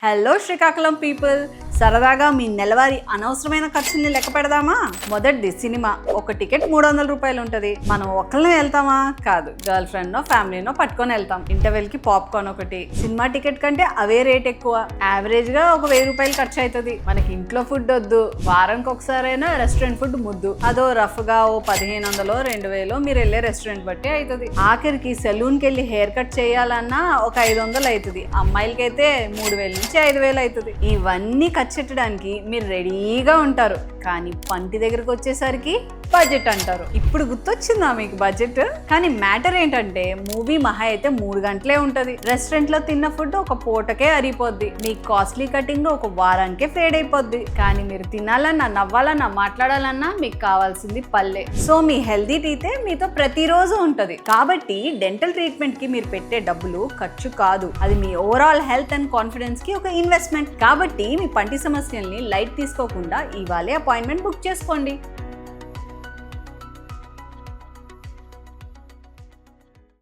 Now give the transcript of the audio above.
Hello Srikakulam people, సరదాగా మీ నెలవారీ అనవసరమైన ఖర్చుల్ని లెక్క పెడదామా? మొదటిది సినిమా. ఒక టికెట్ 300 రూపాయలు ఉంటుంది. మనం ఒక్కళ్ళనే వెళ్తామా? కాదు, గర్ల్ ఫ్రెండ్నో ఫ్యామిలీనో పట్టుకొని వెళ్తాం. ఇంటర్వెల్కి పాప్కార్న్ ఒకటి. సినిమా టికెట్ కంటే అవే రేట్ ఎక్కువ. యావరేజ్గా ఒక 1000 రూపాయలు ఖర్చు అవుతుంది. మనకి ఇంట్లో ఫుడ్ వద్దు, వారానికి ఒకసారైనా రెస్టారెంట్ ఫుడ్ ముద్దు. అదో రఫ్గా ఓ 1500 2000 మీరు వెళ్ళే రెస్టారెంట్ బట్టి అవుతుంది. ఆఖరికి సెలూన్కి వెళ్ళి హెయిర్ కట్ చేయాలన్నా ఒక 500 అవుతుంది. అమ్మాయిలకైతే 3000 నుంచి 5000 అవుతుంది. ఇవన్నీ ఖర్చెట్టడానికి మీరు రెడీగా ఉంటారు, కానీ పంటి దగ్గరకు వచ్చేసరికి బడ్జెట్ అంటారు. ఇప్పుడు గుర్తొచ్చిందా మీకు బడ్జెట్? కానీ మ్యాటర్ ఏంటంటే, మూవీ మహా అయితే 3 గంటలే ఉంటుంది. రెస్టారెంట్ లో తిన్న ఫుడ్ ఒక పూటకే అరిపోద్ది. మీ కాస్ట్లీ కటింగ్ ఒక వారానికే ఫేడ్ అయిపోద్ది. కానీ మీరు తినాలన్నా, నవ్వాలన్నా, మాట్లాడాలన్నా మీకు కావాల్సింది పల్లె. సో మీ హెల్దీ టీతే మీతో ప్రతిరోజు ఉంటది. కాబట్టి డెంటల్ ట్రీట్మెంట్ కి మీరు పెట్టే డబ్బులు ఖర్చు కాదు, అది మీ ఓవరాల్ హెల్త్ అండ్ కాన్ఫిడెన్స్ కి ఒక ఇన్వెస్ట్మెంట్. కాబట్టి మీ పంటి సమస్యల్ని లైట్ తీసుకోకుండా ఇవాళే అపాయింట్మెంట్ బుక్ చేసుకోండి.